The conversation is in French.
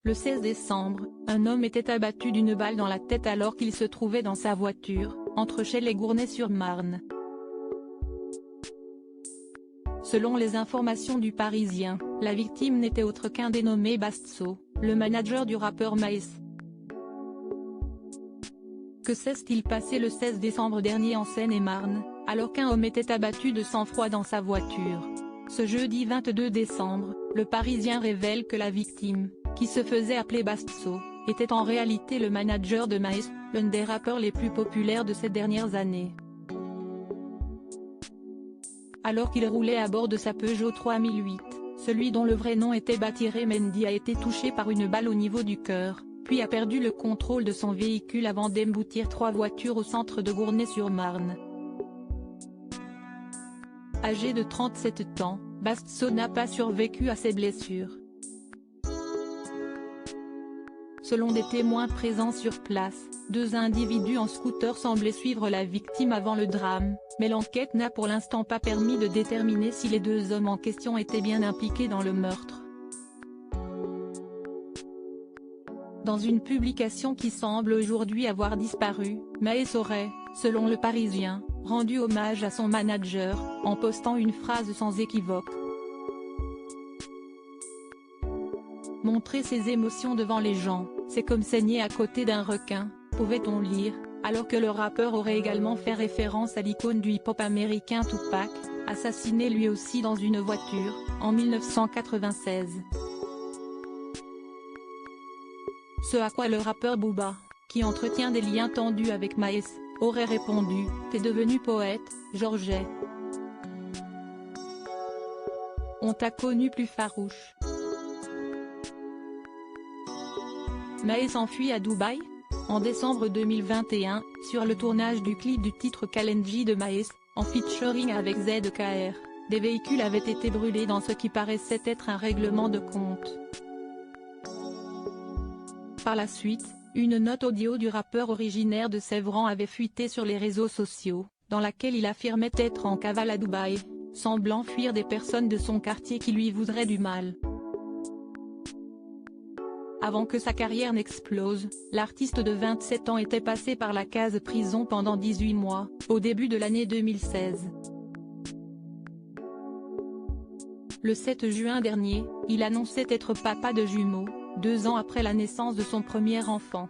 Le 16 décembre, un homme était abattu d'une balle dans la tête alors qu'il se trouvait dans sa voiture, entre Chelles et Gournay-sur-Marne. Selon les informations du Parisien, la victime n'était autre qu'un dénommé Bastso, le manager du rappeur Maes. Que s'est-il passé le 16 décembre dernier en Seine-et-Marne, alors qu'un homme était abattu de sang-froid dans sa voiture? Ce jeudi 22 décembre, le Parisien révèle que la victime, qui se faisait appeler Bastso, était en réalité le manager de Maes, l'un des rappeurs les plus populaires de ces dernières années. Alors qu'il roulait à bord de sa Peugeot 3008, celui dont le vrai nom était Batiré Mendy a été touché par une balle au niveau du cœur, puis a perdu le contrôle de son véhicule avant d'emboutir 3 voitures au centre de Gournay-sur-Marne. Âgé de 37 ans, Bastso n'a pas survécu à ses blessures. Selon des témoins présents sur place, 2 individus en scooter semblaient suivre la victime avant le drame, mais l'enquête n'a pour l'instant pas permis de déterminer si les 2 hommes en question étaient bien impliqués dans le meurtre. Dans une publication qui semble aujourd'hui avoir disparu, Maes aurait, selon le Parisien, rendu hommage à son manager, en postant une phrase sans équivoque. Montrer ses émotions devant les gens, c'est comme saigner à côté d'un requin, pouvait-on lire, alors que le rappeur aurait également fait référence à l'icône du hip-hop américain Tupac, assassiné lui aussi dans une voiture, en 1996. Ce à quoi le rappeur Booba, qui entretient des liens tendus avec Maes, aurait répondu « T'es devenu poète, Georget. On t'a connu plus farouche. » Maes s'enfuit à Dubaï? En décembre 2021, sur le tournage du clip du titre Kalenji de Maes, en featuring avec ZKR, des véhicules avaient été brûlés dans ce qui paraissait être un règlement de compte. Par la suite, une note audio du rappeur originaire de Sévran avait fuité sur les réseaux sociaux, dans laquelle il affirmait être en cavale à Dubaï, semblant fuir des personnes de son quartier qui lui voudraient du mal. Avant que sa carrière n'explose, l'artiste de 27 ans était passé par la case prison pendant 18 mois, au début de l'année 2016. Le 7 juin dernier, il annonçait être papa de jumeaux, 2 ans après la naissance de son premier enfant.